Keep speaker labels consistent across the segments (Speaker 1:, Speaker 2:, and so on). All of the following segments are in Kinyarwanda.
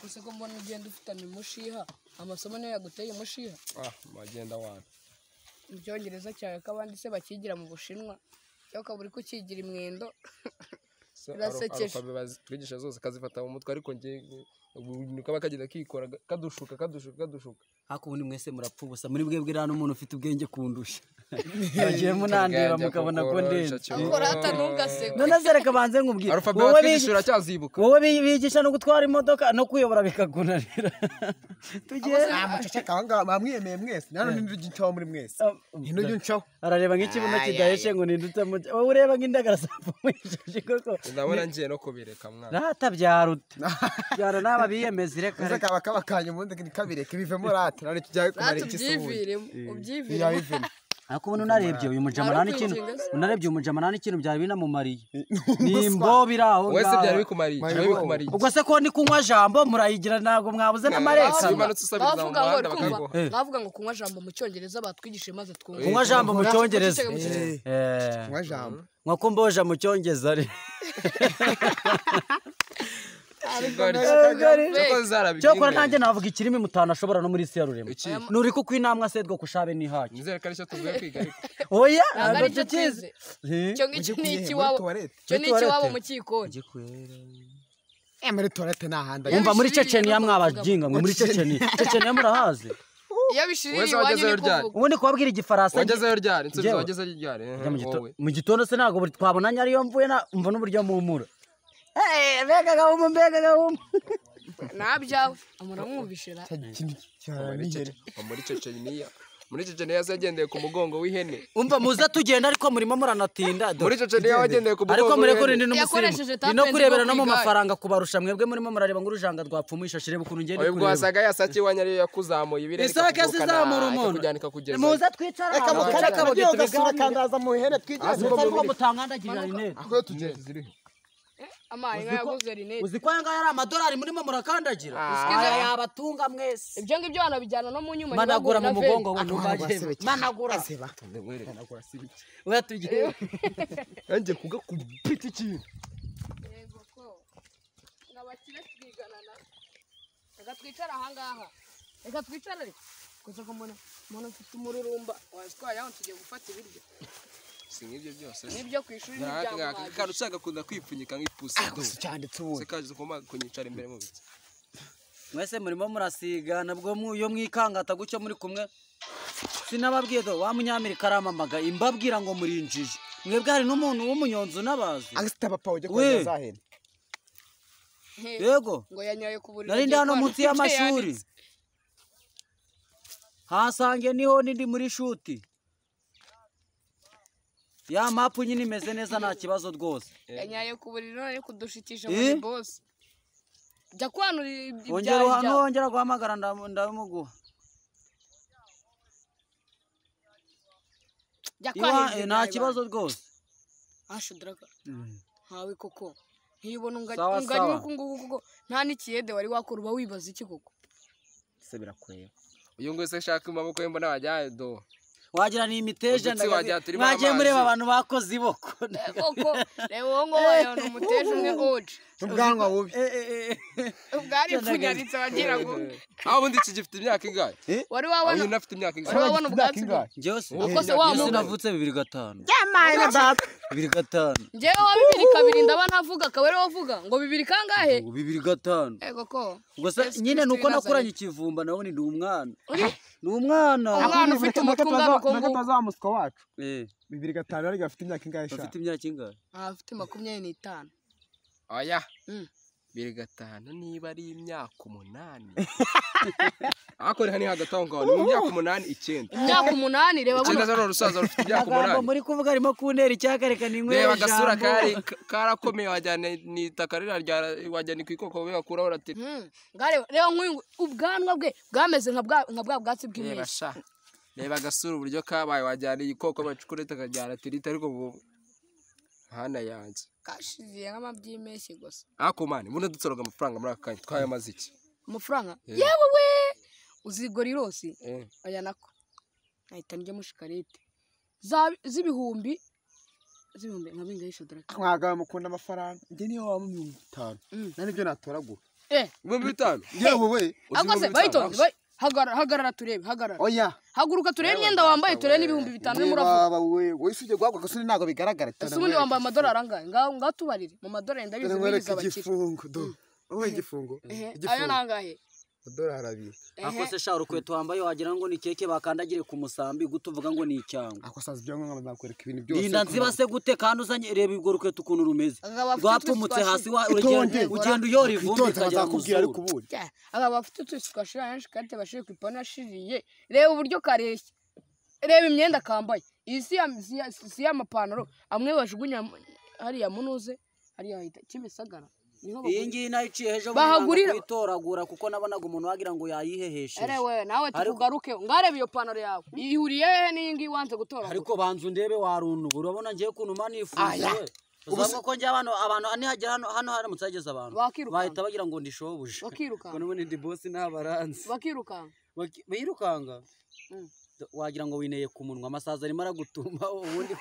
Speaker 1: gusa ko mbona ugenda ufitanye umushiha amasomo niyo yaguteye umushiha
Speaker 2: magenda wana
Speaker 1: mu cyongereza cyawe ko abandi se bakigira mu Bushinwa cyo kaburi kukigira imwendo rasekeje
Speaker 2: twigisha zose kazifata mu mutwe ariko ngiye kaba kagenda kikora kadushuka
Speaker 3: hako ubundi mwese murapfa ubusa muri bwebwe rano umuntu ufite ubwenge kundusha agiye munandeba mukabona ko ndende
Speaker 1: akora hatanugasego
Speaker 3: none zereka banze nkubwira
Speaker 2: wowe bigishura cyazibuka
Speaker 3: wowe bigisha no gutwara imodoka no kuyobora bikagunanira tugiye
Speaker 4: amaceceka abanga bamwiyemeye mwese nano n'indugitaho muri mwese n'indujye ncaho
Speaker 3: arareba nk'ikibuno kidaheshe ngo nindutamo wowe ureba nk'indagara sapfumisha koko
Speaker 2: ndabona ngiye no kubireka mwana
Speaker 3: ratabyarute byara naba biyemeza reka
Speaker 4: reka bakabakanye ubundi kabireka bivemo rate nari tujyaye kumara
Speaker 1: igisubire ubyivire
Speaker 3: ariko ubu unarebye uyu mujama nta n'ikintu byari binamumariye nimbo biraho
Speaker 2: wese byari bikumariye
Speaker 3: ubwo se ko ni kunywa jambo murayigira ntabwo mwabuze n'amareka
Speaker 1: bavuga ngo kunywa jambo mu cyongereza batwigishije maze twumva
Speaker 3: kunywa jambo mu cyongereza kunywa jambo mwako mboja mu cyongereza ari cyokora nanjye navuga ikirimi mutana ashobora no muri isi ya rurema nuri kuko inamwa sedwa kushabe ni haki
Speaker 2: nizere ko aricyo tuvuye kwiga ariko
Speaker 3: oya
Speaker 1: ntabwo tukize cyo ngiki ni ikiwabo mu kikoni
Speaker 4: muri toilette nahanda
Speaker 3: umva muri Chechenia mwabajinga mwe muri Chechenia murahaze
Speaker 1: iyo bishirira iwanyu ni kuvuga
Speaker 3: ubundi kubabwira igifaransa
Speaker 2: wagezeyo ryari insubizo wagezeyo ryari
Speaker 3: mu gitondo se ntabwo twabonanye ariyo mvuye umva n'uburyo mumura mbega gahuma
Speaker 1: nabyawe muramwumvishira
Speaker 2: muri Chechenia yagendeye ku mugongo w'ihene
Speaker 3: umva muza tugenda ariko murimo muranatinda
Speaker 2: muri Chechenia wagendeye ku mugongo
Speaker 3: ariko mureko rindi n'umusirimu no kurebera no mu mafaranga kubarusha mwebwe murimo murareba ngo urujanga rwapfumisha shirebe ukuntu ngende
Speaker 2: kureba ubwo wasaga yasaki wanyari yakuzamuye ibire
Speaker 3: isake sizamura umuntu muza twicara
Speaker 4: reka mukareka mugiye gasura kandaza mu ihene twigize
Speaker 3: ko mutangandagirira rinete
Speaker 4: aho tugeze ziriho
Speaker 1: amaye yaguze rinete
Speaker 3: uziko yanga yari amadolari murimo murakandagira yabatunga mwese
Speaker 1: ibyo ngibyo banabijyana no mu nyuma
Speaker 3: managura mu mugongo we managura oya tugiye
Speaker 2: yanjye kugakubita ikintu
Speaker 1: yego ko ngabakire twiganana reka twicara aha ngaha reka twicare kuko mbona mfite umururumba wazitwaye aho tugiye gufata ibiryo
Speaker 2: singibyo byose
Speaker 1: nibyo kwishuri n'ibyamuhaye
Speaker 2: karushaka kunda kwipfunyika nk'ipusi
Speaker 4: cyanditse ubu
Speaker 2: sekaje kunyicara imbere mu biti
Speaker 3: mwese murimo murasiga nabwo yo mwikangata gucyo muri kumwe sinababwiye do wa munyamerika aramamaga imbabwira ngo murinjije mwebwe hari n'umuntu w'umunyonzo nabazi
Speaker 4: agisita papa uje kwa zahene
Speaker 3: yego
Speaker 1: ngo yanyaye kuburira
Speaker 3: nari ndi hano munsi y'amashuri hasange niho ndi muri shuti ya mapu nyine imeze neza nta kibazo rwose
Speaker 1: yanyaye kuburira none kudushikisha muri boss jya kwanura
Speaker 3: ibyari wongera guhamagara ndamuguha
Speaker 1: jya kwanura
Speaker 3: nta kibazo rwose
Speaker 1: ashudiraga hawe koko ntibona unganye kuko nta n'ikiyede wari wakora uba wibaza iki koko
Speaker 3: se birakweye
Speaker 2: uyu ngo se shaka amaboko yembo n'abajyaye do
Speaker 3: wagira ni imiteja mwagiye mureba abantu bakoze iboko
Speaker 1: koko reba uwo ngo wayona umuteja umwe oje
Speaker 4: ubwanwa bubi
Speaker 1: ubwari pfunyaritse wagira ngo
Speaker 2: aho ubundi iki gifite imyaka ingahe
Speaker 1: wari wabona
Speaker 2: uyu nafite imyaka ingahe
Speaker 1: wari wabona ubwatsi
Speaker 3: njyewe se
Speaker 1: ukose wa muntu
Speaker 3: navutse 2005
Speaker 4: yamaye na data
Speaker 3: 2005
Speaker 1: njyewe wa 2002 ndaba navuga kabere wavuga ngo 2000 kangahe
Speaker 3: 2005
Speaker 1: ego ko
Speaker 3: ubwo se nyine nuko nakuranye ikivumba nawe ni umwana
Speaker 1: umwana ufite umutwe ungana ko ngo
Speaker 4: tazamuswa wacu 2005 ari gafite imyaka ingahe sha
Speaker 3: afite imyaka ingahe
Speaker 1: afite 25
Speaker 2: oya 2005 niba ari imyaka 8 akore hani hagati aho ngaho ni imyaka 8
Speaker 1: imyaka 8 reba
Speaker 2: buno cyenda rusaza rufite imyaka 8
Speaker 3: muri kuvuga arimo kuntera icyakareka ninywesha
Speaker 2: reba gasura karakomeye wajyana ni takarira wajyana kwikoko we bakuraho rati
Speaker 1: ngare reba nk'uyu ubwanwa bwe bwameze nka bwa bwatsi bw'imesha
Speaker 2: reba gasura uburyo kabaye wajyana ikoko bacukureta kajyana tirita ariko hana yanze
Speaker 1: kashiziye nk'amabyimeshye gusa
Speaker 2: ako mani muno dutsoroga amafaranga muri aka kanya twayamaze iki
Speaker 1: amafaranga yewe we uzigora irosi aya nako ahita njye mushikarete z'ibihumbi nka bingahe shodora
Speaker 4: mwagaye mukunda amafaranga njye niyo wa 50 nari byo natoragura
Speaker 2: ibihumbi bitanu
Speaker 4: yewe we
Speaker 1: ako se bayitonze hagarara turebe hagarara
Speaker 4: oya
Speaker 1: haguruka turebe imyenda wambaye turebe n'ibihumbi 5 urimo uravuga
Speaker 4: baba we usije gwagwa gasuni nago bigaragara
Speaker 1: ese ubundi wambaye amadolari angahe ngaho tubarire mu madolari ndabizi biza abakire
Speaker 4: igifungo do wowe igifungo
Speaker 1: ayo nangahe
Speaker 4: dolari abiri
Speaker 3: ako se sha urukweto wambaye wagira ngo ni keke bakandagire ku musambi gutuvuga ngo ni icyango
Speaker 4: ako sazi byo ngo nakwereka ibintu byose
Speaker 3: Linda nziba se gute kandi uzanye reba ibwo rukweto ukuntu rumeze rwapfumutse hasi ugenda uyora ivumbi ukajya
Speaker 4: kubwira ari kuburi
Speaker 1: aba bafite twashira yanshi karte bashire ku ipana shiriye reba uburyo kareshya reba imyenda kambaye isi ya mapantaro amwe bajugunya hariya munuze hariya hita Kimisagara
Speaker 3: iyi ngiyi nayo iciye hejo kwitoragura kuko nabonaga umuntu wagira ngo yayihehesheje
Speaker 1: erewe nawe tugaruke ngarebe iyo pantaro yawe ihuriye he n'ingi ngiyi wanze gutora
Speaker 3: ariko banzu ndebe waruntu urabona ngiye kuntu manifuza uzamwe ko njye abantu anihagera hano haramutse hageze abantu bahita bagira ngo ndishobuje
Speaker 1: bakiruka
Speaker 3: ngo ndi boss n'abaranzi
Speaker 1: bakirukanga
Speaker 3: wagira ngo wineye ku munwa amasaza arimo aragutuma ubundi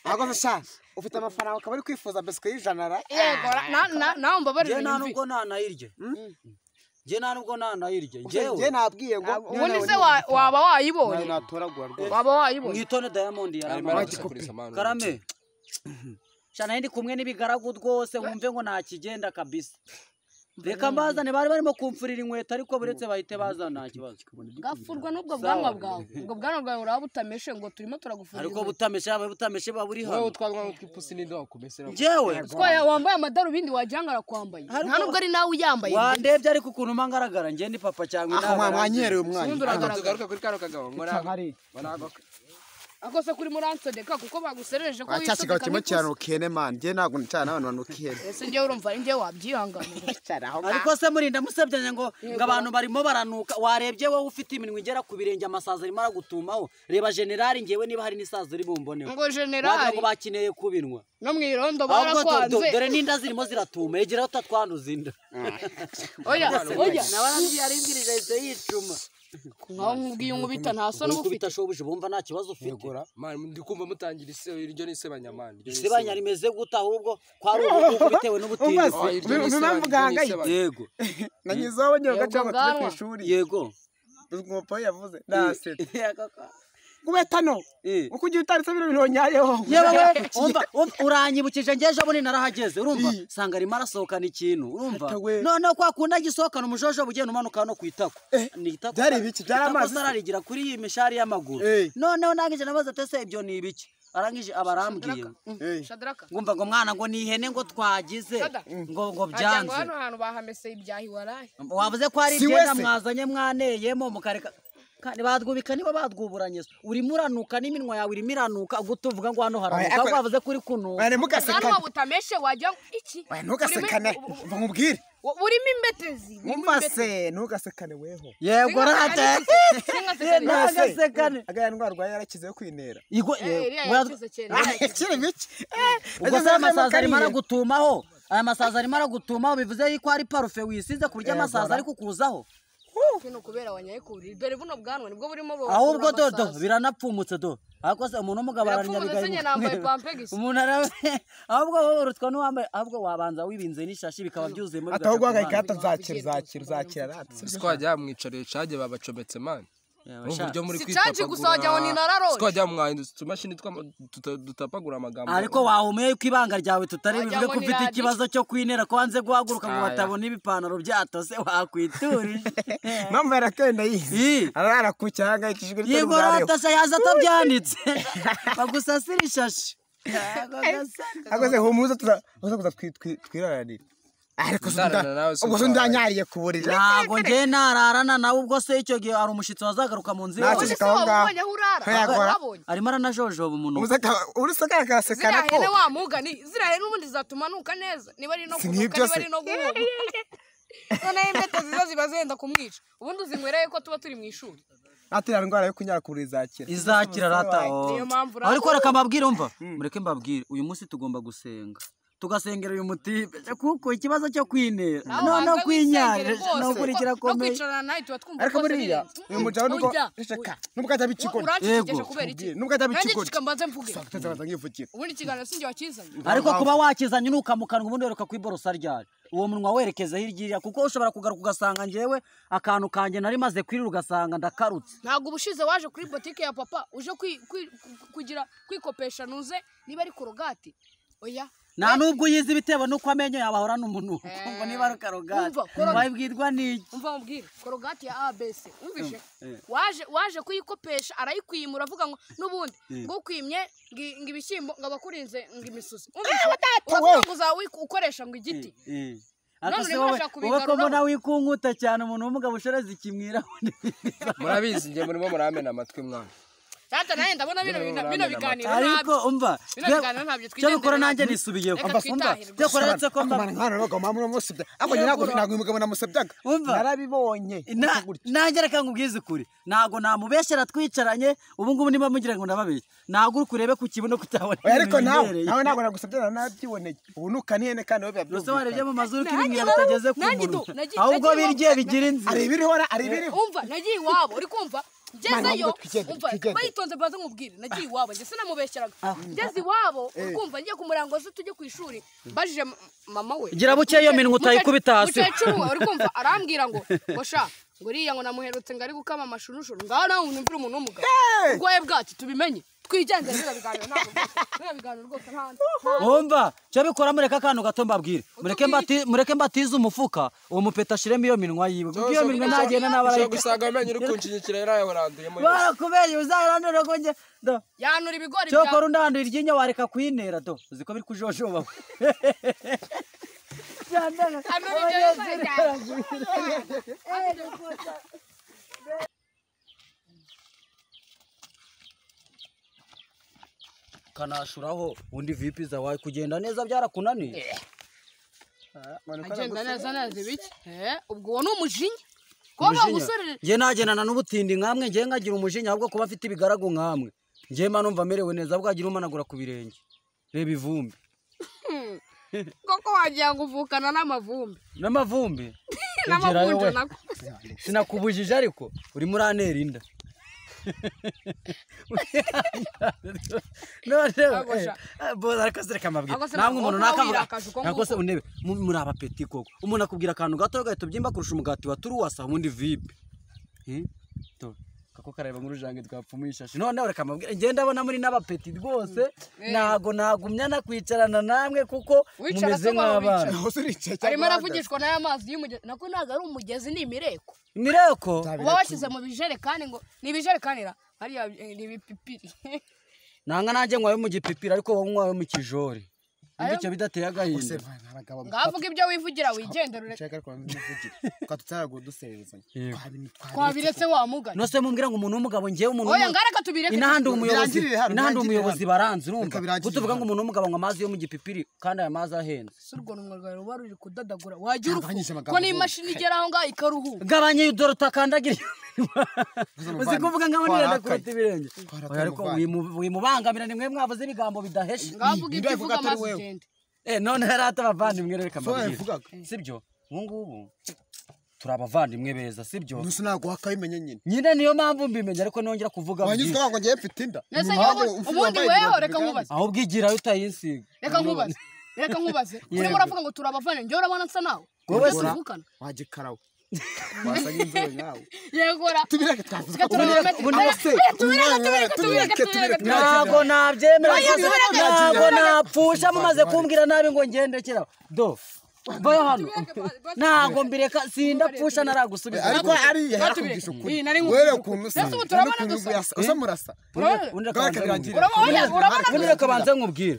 Speaker 4: ako sha ufite amafaranga ukaba ari kwifuza besiko y'ijana
Speaker 1: yego nawe mbabarira
Speaker 3: nta nubwo nanayirye
Speaker 4: njye nabwiye ngo
Speaker 1: ubundi se waba wayibonye
Speaker 4: natoragura rwose
Speaker 1: waba wayibonye
Speaker 3: mwitone Diamond karame shana ndi kumwe n'ibigaragu rwose wumve ngo ntakigenda kabisa reka mbazane bari barimo kumfurira inkweto ariko buretse bahite bazana nta kibazo
Speaker 1: gafurwa n'ubwo bwanwa bwawe ubwo bwanwa bwawe uraba butameshe ngo turimo turagufurira
Speaker 3: ariko butameshe baburi hano
Speaker 2: wowe twagwa twipusi n'indoha kumesera
Speaker 3: jewe
Speaker 1: twaya wambaye amadarubindi wajyanga kwambaye nta nubwo ari nawe uyambaye
Speaker 3: wandebye ariko ukuntu mangaragara ngiye ni papa cyangwa
Speaker 4: nawe mwanyerewe umwanya
Speaker 2: tugaruka kuri kano kagabo ngo nago
Speaker 1: akose kuri muransodeka kuko baguserereje ko
Speaker 4: wisodeka kimwe cyane ukene man ngiye nago ncana abantu banukihene
Speaker 1: ese ngiye urumva ngiye wabyihangana
Speaker 3: ariko se murinda musebyanye ngo abantu barimo baranuka warebye wowe ufite iminwe igera ku birenge amasaza arimo aragutumaho reba generali ngiyewe niba hari n'isaza uri bumbone
Speaker 1: ngo generali
Speaker 3: ngo bakineye kubinwa
Speaker 1: no mwirondo barakwanze
Speaker 3: dore n'inda zirimo ziratuma egera utatwanduza inda
Speaker 1: oya
Speaker 3: nabarangiye arimbirije ahise yicuma
Speaker 1: nkaho nkubwiye nkubita nta so n'ufite
Speaker 3: shobuje bumva nta kibazo ufite
Speaker 2: ndi kumva mutangira iryo n'isebanyamani
Speaker 3: isebanya rimeze gute ahubwo kwari ubukungu bitewe n'ubutindi
Speaker 4: muganga
Speaker 3: yego
Speaker 4: nanyizaho nyine gacaga turi ku ishuri
Speaker 3: yego
Speaker 4: umupapa yavuze nasete kubetano uko ugiye utaritse bino bintu nyayeho
Speaker 3: yewe umva uranyibukije ngeje abone narahageze urumva sanga arimo arasohokana ikintu urumva none kwa kunda gisohokana umujojo bugenda umanuka no kwitako nitako
Speaker 4: byari ibiki byari amazi
Speaker 3: sararigira kuri iyi mishari y'amaguru noneho nangije nabaza tese ibyo ni ibiki arangije abarambwiye ngumva ngo mwana ngo ni ihene ngo twagize ngo byanze
Speaker 1: hano hantu bahamese ibyahi waraye
Speaker 3: wavuze ko ari igenda mwazanye mwaneyemo mukareka kandi badwubika niba badwuburanye urimo uranuka n'iminwa yawe irimo iranuka gutuvuga ngo hano haranuka ko bavuze kuri kunuka
Speaker 4: bane mugasekana
Speaker 1: hano butameshe wajya iki
Speaker 4: ntugasekane mva nkubwire
Speaker 1: urimo imbetezi
Speaker 4: mumbase ntugasekane weho
Speaker 3: yego rate
Speaker 1: ntugasekane
Speaker 4: agaya ndwara rwaye yarakize yo kwinera
Speaker 3: yego
Speaker 4: kiri biki
Speaker 3: ubwo se amasaza arimo aragutumaho aya masaza arimo aragutumaho bivuze yuko ari parufe wisize kurya amasaza ari kukuzaho
Speaker 1: kino kubera wanyaye kuri dore buno bwanwa nibwo burimo bo
Speaker 3: ahubwo dodo biranapfumutse do ariko se umuntu umugabaranya umuntu ahubwo wowe urutwa n'uwambaye ahubwo wabanza wibinze n'ishashi bikaba byuzuyemo
Speaker 4: atahubwo agahita zakira rati
Speaker 2: twajya mwicariye cage babacometse man uburyo muri
Speaker 1: cage gusa wajya ngo ni nararose
Speaker 2: twajya mwahindutse tumashini dutapagura amagambo
Speaker 3: ariko wahumeye ko ibanga ryawe tutari bivuge ko ufite ikibazo cyo kwinera ko wanze guhaguruka ngo batabona ibipantaro byatose wakwiturije
Speaker 4: mama yarakenda yizi arara ku cyanga ikijwe
Speaker 3: ryo yego ratase yaza atabyanditse bagusasira ishashi
Speaker 4: akoze humuza tuza twirararira ariko ubwo ndanyariye ku buriri
Speaker 3: ntabwo ngiye nararana nawe ubwo se icyo gihe hari umushitsi wazagaruka mu nzira arimo aranajojoba umuntu
Speaker 4: urusaka akasekana ko
Speaker 1: ziriya wa mugani ziriya hene n'ubundi zatumanuka neza niba ari no kunuka niba ari no guhuha noneho imbeto ziza ziba zenda kumwica ubundi uzinywereye ko tuba turi mu ishuri
Speaker 4: atira ndwara yo kunyara ku buriri
Speaker 3: izakira rata ariko reka mbabwire umva mureke mbabwire uyu munsi tugomba gusenga tugasengera uyu mutipe kuko ikibazo cyo kwinera no kwinyara no kurikira komeye
Speaker 4: ariko buriya uyu mujyaho nuko reka nubwo atabicikora nubwo atabicikora tutazabanza nkivukira
Speaker 1: ubundi ikiganiro sinjye wakizanye
Speaker 3: ariko kuba wakizanye nukamukanwa ubundi weruka kwiborosa ryari uwo munwa werekeza hirya kuko ushobora kugaruka ugasanga njyewe akantu kanjye nari maze kwirira ugasanga ndakarutse
Speaker 1: ntabwo ubushize waje kuri botike ya papa uje kugira kwikopesha nuze niba ari korogati oya
Speaker 3: nta nubwo uyizi bitewe nuko amenyo yawe ahora n'umuntu ngo niba ari karogati wabwirwa n'iki
Speaker 1: umva mubwire korogati ya ABC umvishe waje kuyikopesha arayikwimura avuga ngo n'ubundi ngo ukwimye ngo ibishyimbo ngo abakurinze ngo imisusi umvishe uravuga ngo uzawe ukoresha ngo igiti
Speaker 3: wowe ko mbona wikunguta cyane umuntu w'umugabo ushoreza ikimwira
Speaker 2: murabizi njye murimo muramena amatwi mwana
Speaker 1: Tata naye ndabona bino biganiro
Speaker 3: ariko umva cyo bikora nanjye nisubiyeho
Speaker 1: umva
Speaker 3: cyo koretse ko mba
Speaker 4: nkana roko mamwe musibye ako nyago umugabo namusabyaga narabibonye
Speaker 3: nanjye reka ngubwize kuri nago namubeshyera twicaranye ubu ngubu niba mugira ngo ndababeshya nago uri kurebe ku kibuno kutabona
Speaker 4: ariko nawe nago nagusabye nabyiboneye ubu nukaniye kandi wowe
Speaker 3: byose warebye mu mazuru k'ibintu bitageze ku muntu ahubwo birye bigira inzi
Speaker 4: ari biriho
Speaker 1: umva nagiye iwabo uri kumva Ngezeyo umva bayitonze baza nkubwire nagiye iwabo nge sinamubeshyeraga ngeze iwabo ukumva ngiye kumurangoza tujye ku ishuri bajije mama we
Speaker 3: gira buke iyo minwe utayikubita hasi
Speaker 1: mukecuru we uri kumva arambwira ngo sha ngo uriya ngo namuherutse ngo ari gukama amashunushuru ngaho nawe unyumvira umuntu w'umugabo ubwoye bwacu tubimenye twigendere biba biganiro rwose ntandi
Speaker 3: umva cyo bikora mureka akantu gato mbabwire mureke mbatize umufuka uwo mupeta ashiremo iyo minwa yiwe kuko iyo minwa ntagenda n'abarayika
Speaker 2: gusaga amenyo uri kunshinyikira yarayaranduyemo
Speaker 3: barakubeye uzarandura ko nge do
Speaker 1: yanura ibigori
Speaker 3: cyo kora undanduye iryinyo wareka kwinera do uziko biri kujojoba kanashuraho undi vipi za wawe kugenda neza byarakunaniye
Speaker 1: agenda neza ibiki ubwo uwo ni umujinya kuba musore
Speaker 3: nge nagendana n'ubutindi nkamwe nge ngagira umujinya ahubwo kuba afite ibigaragu nkamwe nge mba numva merewe neza bwagira umanagura ku birenge reba ivumbi
Speaker 1: koko wagira ngo uvukana n'amavumbi
Speaker 3: n'amavunja nako sinakubujije ariko uri muri anera inda namwe umuntu nakavuga nako se unebe muri abapeti koko umuntu akubwira akantu gato gahita ubyimba kurusha umugati wa turuwasa ubundi vibe kako kareba nk'urujange twapfumishashi noneho reka mabwire ngenda abona muri n'abapeti rwose nago nagumya nakwicarana namwe kuko mumeze nk'abana
Speaker 1: arimo aravugishwa n'aya mazi y'umugezi nako ntago ari umugezi ni imireko uba washyize mu bijerekani ngo ni ibijerekanira hariya ni ibipipiri
Speaker 3: nanga nanjye nkwayo mu gipipiri ariko wowe nkwayo mu kijori icyo bidateye agahinda
Speaker 1: ngavuga ibyo wivugira wigendera twabiretse wamugana
Speaker 3: nose mumbwira ngo umuntu w'umugabo ngewe umuntu
Speaker 1: oya ngareka tubireke
Speaker 3: inahandi umuyobozi baranze urumva kutuvuga ngo umuntu w'umugabo ngo amazi yo mu gipipiri kandi aya mazi ahenze
Speaker 1: surwo n'umwuga ruba ruri kudadagura wagira ko n'imashini igera aho ngaho ikaruhuka
Speaker 3: gabanye dore utakandagira uzi kuvuga ngaho nirenda kureta ibirenge ariko wimubangamira nimwe mwavuze ibigambo bidaheshe
Speaker 1: ngavuga ibyo uvuga amazi
Speaker 3: none hari atabavandimwe reka mbabwire sibyo ubu ngubu turi abavandimwe beza sibyo
Speaker 4: nusu ntabwo wakabimenye
Speaker 3: nyine niyo mpamvu mbimenya ariko nongera kuvuga
Speaker 4: wanyuzwe ngo ngiye mfite inda
Speaker 1: ubundi weho reka nkubaze
Speaker 3: ahubwo igira utayinsiga
Speaker 1: reka nkubaze urimo uravuga ngo turi abavandimwe njyewe urabona nsa nawe
Speaker 3: wowe
Speaker 1: tuvukana
Speaker 4: wagikarawe wasa nk'inzobe nawe
Speaker 1: yegora
Speaker 4: tubireke
Speaker 3: ntabwo nabyemera ntabwo napfusha mumaze kumbwira nabi ngo ngendekera do bayo hano ntabwo mbireka sindapfusha naragusubiza
Speaker 4: ariko ariya yarakubwisha ukuri wewe ukuntu usa murasa
Speaker 3: ubundi reka banze nkubwire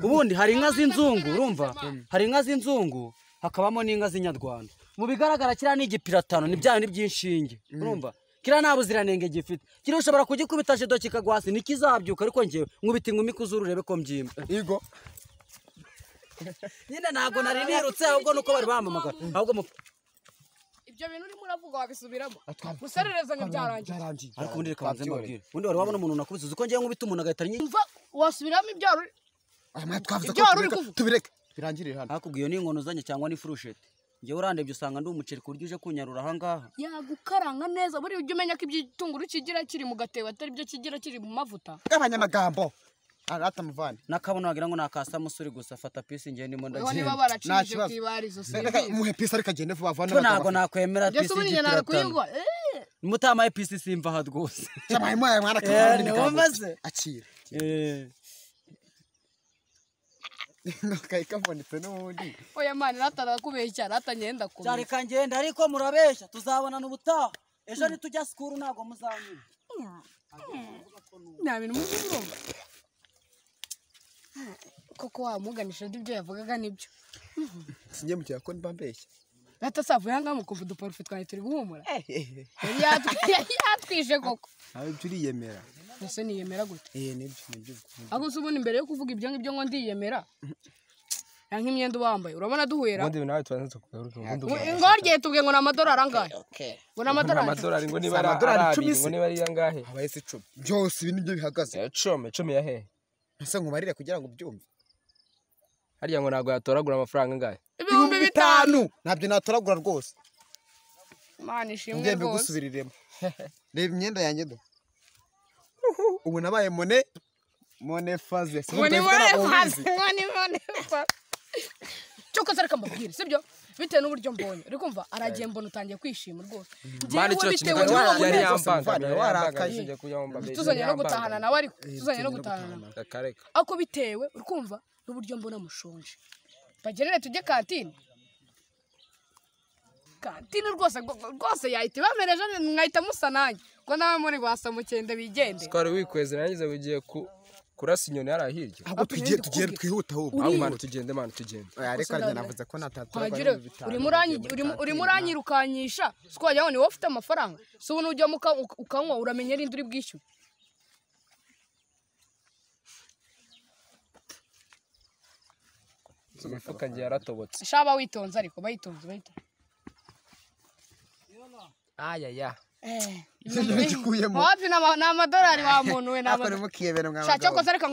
Speaker 3: ubundi hari inka z'inzungu urumva hari inka z'inzungu hakabamo n'inka z'inyarwanda mu bigaragara kiriya ni igipiratano ni bya bindi by'inshinge urumva kiriya nta buziranenge gifite kiriya ushobora kugikubita shido kikagwa hasi ntikizabyuka ariko ngewe nkubita ingumi ku zuru urebe ko mbyimba
Speaker 4: yego
Speaker 3: nyine ntabwo nari nirutse ahubwo nuko bari bampamagara ahubwo
Speaker 1: ibyo bintu urimo uravuga wabisubiramo guserereza ngo byarangiye
Speaker 3: ariko ubundi reka banze mbabwire ubundi wari wabona umuntu nakubise uzi ko ngewe nkubita umuntu agahita
Speaker 1: wasubiramo ibyaro ibyo wari uri kuvuga
Speaker 4: tubireke birangirire hano
Speaker 3: hakubwiye ni inkono uzanye cyangwa ni furushete njyewe urandebye usanga ndi umuceri ku buryo uje kunyarura aha ngaha
Speaker 1: yagukaranga neza buri ujye umenya ko iby'igitunguru kigira kiri mu gatebo atari byo kigira kiri mu mavuta
Speaker 4: abanyamagambo arata muvane
Speaker 3: nakabona wagira ngo nakasa musuri gusa fata pisi ngiye ndimo
Speaker 1: niba
Speaker 3: ndagenda
Speaker 1: baracishije kwibarizo
Speaker 4: muhe pisi ariko agende vuba vuba
Speaker 3: ntabwo nakwemera pisi
Speaker 1: kuyigwa
Speaker 3: mutamaye pisi simva aha rwose
Speaker 4: cyamaye mwana kandi
Speaker 3: wumvaze
Speaker 4: akira kayikavunitse n'ubundi
Speaker 1: oya mani ratarakubeshya ratanyenda kumwe
Speaker 3: cyari kangenda ariko murabeshya tuzabonana ubutaha ejo nitujya skuru ntabwo muzanyura
Speaker 1: nta bintu muzi urumva koko wamuganisha ibyo yavugaga nibyo
Speaker 4: sinjye mu cyako niba mbeshya
Speaker 1: ratasavuye hanga mu kuva uduparufe twari turi guhumura yatwishe koko
Speaker 4: nawe ibyo uriyemera
Speaker 1: ese niyemera gute
Speaker 4: nibyo
Speaker 1: ahubwo se ubundi mbere yo kuvuga ibyo ngibyo ngo ndiyemera nk'imyenda wambaye urabona duhera
Speaker 2: ubundi nawe tubanza kugaruka
Speaker 1: ngorye tubwiye ngo ni amadolari angahe ngo ni
Speaker 2: amadolari ngo niba ari 10 ngo niba ari angahe
Speaker 4: habaye se 10 byose ibi nibyo bihagaze
Speaker 2: 10 ya hehe
Speaker 4: ese nkubarire kugira ngo ubyumve
Speaker 2: hariya ngo ntabwo yatoragura amafaranga angahe
Speaker 4: 5,000 ntabyo natoragura rwose
Speaker 1: mani shimwe
Speaker 4: ngende gusubiriremo reba imyenda yanjye do ubu nabaye mone faze
Speaker 1: mone faze cyoko sareka mbabwire sibyo bitewe n'uburyo mbonye uri kumva aragiye mbona utangiye kwishima rwose
Speaker 2: mani cyo kintu yari yambanga warakaje kuyomba
Speaker 1: tuzanye no gutahana nawe ariko tuzanye no gutahana
Speaker 2: akareka
Speaker 1: ako bitewe uri kumva n'uburyo mbona mushonje bagerere tujye kantine rwose yahita bamereje mwahita musa nanjye ko nawe muri basa mukende bigende
Speaker 2: twari wikweze narangiza bugiye kurasa inyoni yari ahirya
Speaker 4: ahubwo tugiye twihuta ahubwo
Speaker 2: mani tugende
Speaker 4: ariko arya navuze ko
Speaker 1: ntataturaga urimo uranyirukanyisha siko wajya ni wowe ufite amafaranga si ubu nujya ukanywa uramenya n'indi uri bwishyure
Speaker 2: imifuka ngiye yaratobotse
Speaker 1: shaba witonze ariko bayitonze
Speaker 2: ayaya
Speaker 1: wapi na amadolari wa muntu we
Speaker 4: shaka
Speaker 1: ko reka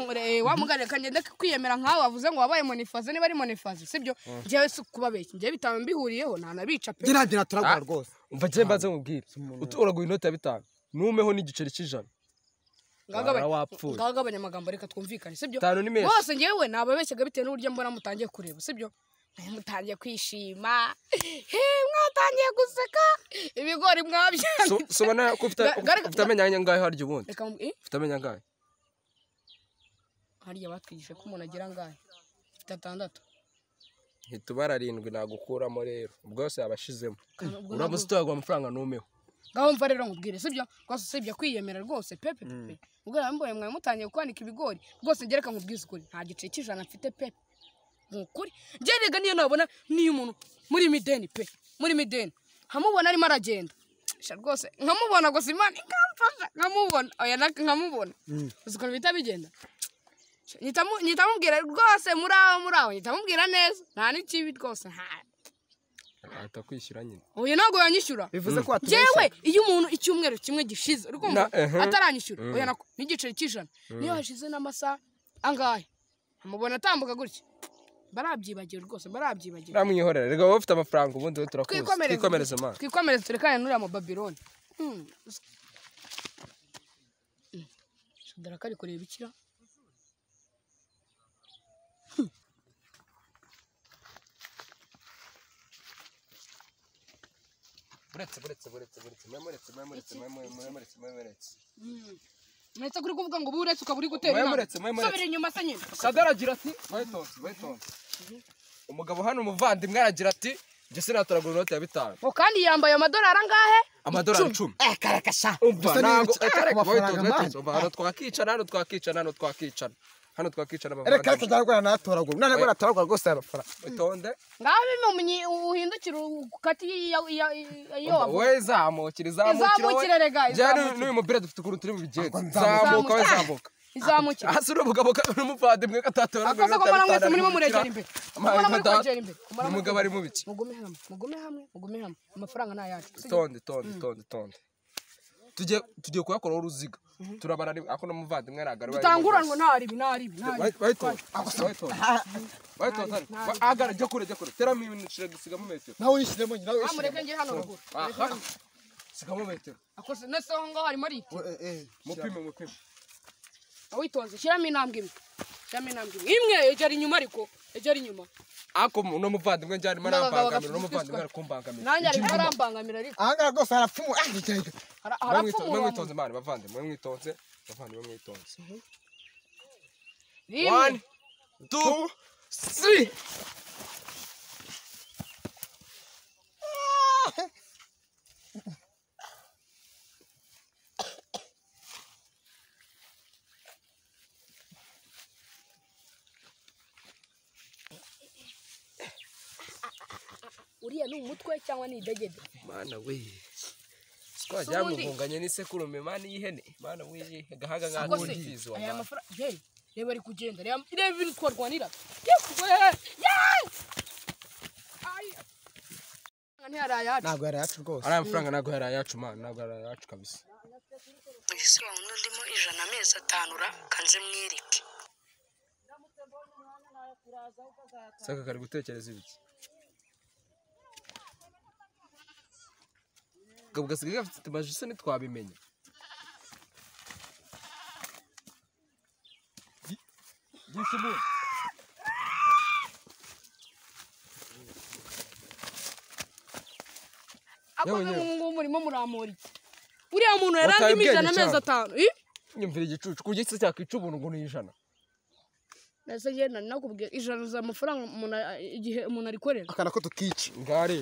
Speaker 1: wamugane kagende kwiyemera nkawe wavuze ngo wabaye monifaze niba ari monifaze sibyo njyewe si kubabeshya njyewe bitanu mbihuriyeho ntanabica pe
Speaker 4: ngira turagura rwose
Speaker 2: umva je mbaze mubwire uturagura inoti ya 5 numeho n'igiceri cy'ijana
Speaker 1: ngagabanya amagambo reka twumvikane sibyo bose njyewe nababeshyaga bitewe n'uburyo mbona mutangiye kureba sibyo mutangiye kwishima mwatangiye guseka ibigori mwabyanze
Speaker 2: sobana ko ufite amenyanya ngahe harya ubundi ufite amenyanya ngahe
Speaker 1: harya batwigishe ko umuntu agira ngahe 6
Speaker 2: ntitubara 7 nagukuramo rero ubwose yabashizemo uramuze twagwa amafaranga numeho
Speaker 1: ngaho mva rero nkubwire sibyo rwose sibyo kwiyemera rwose pepe ubwo yamboye mwe mutangiye kwanika ibigori rwose ngereka nkubwize ukuri nta gice cy'ijana mfite pepe nkukuri ngerega niyo nabona niyo umuntu muri mideni pe muri mideni nkamubona arimo aragenda rwose nkamubona gusa imana ikamfasha nkamubona oya nkamubona uziko bita bigenda nyitamubwira rwose muri aho nyitamubwira neza nta n'ikibi rwose
Speaker 2: ahita kwishyura nyine
Speaker 1: oya ntabwo yanyishyura
Speaker 4: bivuze ko
Speaker 1: jewe iyo umuntu icyumweru kimwe gishize uri kumva ataranyishyura oya nako n'igiceri cy'ijana niyo hashize n'amasaha angahe amubona atambuka gutya barabyibagiwe rwose barabyibagiwe
Speaker 2: ramwihorera rega wowe ufite amafaranga ubundi turakuzi twikomereze man
Speaker 1: twikomereze turekane n'uriya mu Babylon shadara kari kureba ikira Mwetse kuri kuvuga ngo buretse ukaburi gutera inama. Sabira inyuma se nyine.
Speaker 2: Sadara agira ati, "Waitonze." Umugabo hano umuvandimwe aragira ati, "Je sinatoragura inoti ya 5."
Speaker 1: Ngo kandi yambaye amadolari angahe?
Speaker 2: Amadolari 10.
Speaker 4: Karakasha.
Speaker 2: Umva ntabwo waitonze. Hano twakicana. Hano twakicana
Speaker 4: abavandimwe. Reka cyangwa natoragura. None natoragura rwose amafaranga.
Speaker 2: Waitonde.
Speaker 1: Ngaho bimumenye uhindukira ukati iyo.
Speaker 2: We zamukira rega. Jana n'uyu mupira dufite ukuntu turi mu bigenza. Zamuka.
Speaker 1: Izamukira.
Speaker 2: Hasi urumugabo n'umuvandimwe katatoragura.
Speaker 1: Akaza ko mara mwese murimo muregera imbere.
Speaker 2: Umugabo ari mu biki?
Speaker 1: Mugume hamwe. Amafaranga nayacu.
Speaker 2: Tonde. Tugiye kuyakora uruziga. turabara ako n'umuvandimwe aragaruye
Speaker 1: dutanguranwa ntaribi
Speaker 2: bayitoza agara jya kure teramo ibintu sigamo metero
Speaker 4: nawe uyishyiremo nawe
Speaker 1: amureke nge hano ruguru
Speaker 2: sigamo metero
Speaker 1: akose nese aho ngaho harimo ari
Speaker 2: mupime
Speaker 1: witonze shyiramo intambwe imwe egera inyuma ariko
Speaker 2: ako n'umuvandimwe njye arimo arambangamira n'umuvandimwe ari kumbangamira
Speaker 1: nanjye arimo arambangamira ariko
Speaker 4: ahangaha rwose harapfumu
Speaker 2: mwitonze mani bavandimwe mwitonze
Speaker 1: 1
Speaker 2: 2 3
Speaker 1: uriya ni umutwe cyangwa ni idegede
Speaker 2: mana we twajya muvunganye n'isekurume mana y'ihene mana we gahaga nk'agizo
Speaker 1: aya mafaranga reba ari kugenda reba ibintu twarwanira
Speaker 4: ntabwo yari yacu rwose
Speaker 2: ariya mafaranga ntabwo yari ayacu mana ntabwo yari ayacu kabisa
Speaker 5: ese wa ndimo 100 amezi 5 ra kanze mwirike
Speaker 2: saka kari gutekereza ibiki gasigaye gafite tumaje se ntitwabimenya gishimu
Speaker 1: ako ngo murimo muramuri uriya muntu yarandimo 100 amezi 5
Speaker 2: nyumvira igicucu ku gitse cyakwica ubuntu ngo ni 100
Speaker 1: nase je nakubwiye 100 za amafaranga igihe umuntu arikorera
Speaker 4: akana ko tukici
Speaker 2: ngare